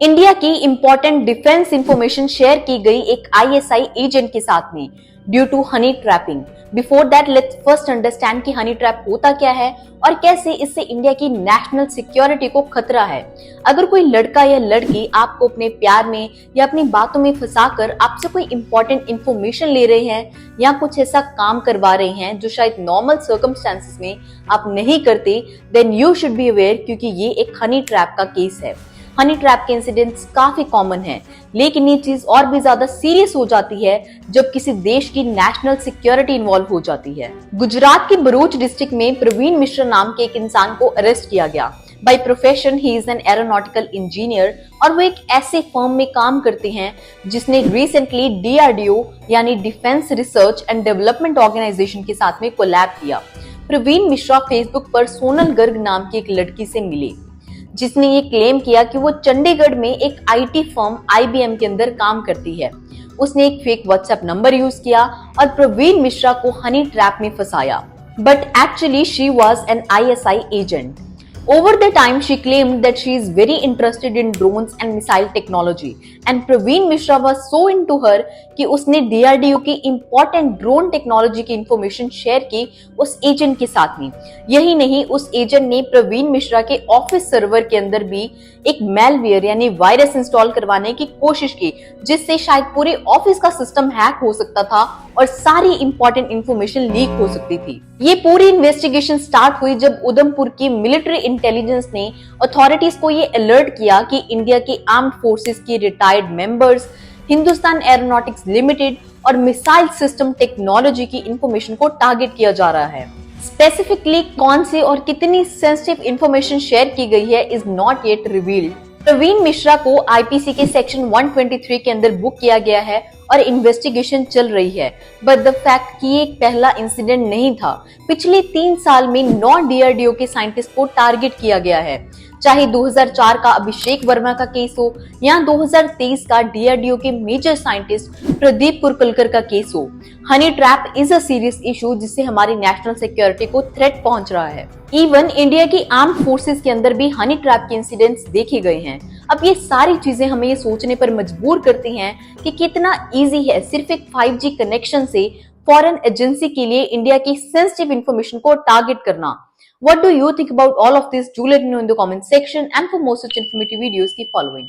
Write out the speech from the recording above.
India की important defence information share की गई एक आईएसआई एजेंट के साथ में due to honey trapping. Before that let's first understand कि हनी ट्रैप होता क्या है और कैसे इससे इंडिया की नेशनल सिक्योरिटी को खतरा है। अगर कोई लड़का या लड़की आपको अपने प्यार में या अपनी बातों में फंसाकर आपसे कोई इंपॉर्टेंट इंफॉर्मेशन ले रहे हैं या कुछ ऐसा काम करवा रहे हैं जो शायद नॉर्मल सर्कमस्टेंसेस में आप नहीं करते, then you should be aware, क्योंकि ये एक हनी ट्रैप का केस है। हनी ट्रैप के इंसिडेंट्स काफी कॉमन है, लेकिन ये चीज और भी ज्यादा सीरियस हो जाती है जब किसी देश की नेशनल सिक्योरिटी इन्वॉल्व हो जाती है। गुजरात के भरूच डिस्ट्रिक्ट में प्रवीण मिश्रा नाम के एक इंसान को अरेस्ट किया गया। By profession he is an aeronautical engineer और वो एक ऐसे फर्म में काम करते हैं जिसने रिसेंटली डीआरडीओ यानी defence research and development organisation के साथ में कोलैब किया। प्रवीण मिश्रा फेसबुक पर सोनल गर्ग नाम की एक लड़की से मिले जिसने ये क्लेम किया कि वो चंडीगढ़ में एक आईटी फर्म आईबीएम के अंदर काम करती है। उसने एक फेक व्हाट्सएप नंबर यूज किया और प्रवीण मिश्रा को हनी ट्रैप में फंसाया, but actually she was an ISI agent. Over the time, she claimed that she is very interested in drones and missile technology, and Praveen Mishra was so into her कि उसने DRDO की important drone technology की information share की उस agent के साथ में। यही नहीं, उस एजेंट ने प्रवीण मिश्रा के ऑफिस सर्वर के अंदर भी एक मैलवेयर यानी वायरस इंस्टॉल करवाने की कोशिश की, जिससे शायद पूरे ऑफिस का सिस्टम हैक हो सकता था और सारी इंपॉर्टेंट इंफॉर्मेशन लीक हो सकती थी। ये पूरी इन्वेस्टिगेशन स्टार्ट हुई जब उधमपुर की मिलिट्री इंटेलिजेंस ने अथॉरिटीज को ये अलर्ट किया कि इंडिया के आर्म्ड फोर्सेस के retired members Hindustan aeronautics limited और मिसाइल सिस्टम टेक्नोलॉजी की इंफॉर्मेशन को टारगेट किया जा रहा है। स्पेसिफिकली कौन सी और कितनी सेंसिटिव इंफॉर्मेशन शेयर की गई है is not yet revealed. Praveen Mishra को आईपीसी के सेक्शन 123 के अंदर बुक किया गया है और इन्वेस्टिगेशन चल रही है, बट द फैक्ट कि ये एक पहला इंसिडेंट नहीं था। पिछले 3 साल में 9 डीआरडीओ के साइंटिस्ट को टारगेट किया गया है, चाहे 2004 का अभिषेक वर्मा का केस हो या 2023 का डीआरडीओ के मेजर साइंटिस्ट प्रदीप कुरकलकर का केस हो। Honey trap is a serious issue जिससे हमारी नेशनल सिक्योरिटी को थ्रेट पहुंच रहा है। इवन इंडिया की आर्म्ड फोर्सेस के अंदर भी हनी ट्रैप के इंसिडेंट्स देखे गए हैं। अब ये सारी चीजें हमें ये सोचने पर मजबूर करती हैं कि कितना इजी है सिर्फ एक 5G कनेक्शन से फॉरेन एजेंसी के लिए इंडिया की सेंसिटिव इंफॉर्मेशन को टारगेट करना। What do you think about all of this? Do let me know in the comment section, and for more such informative videos keep following.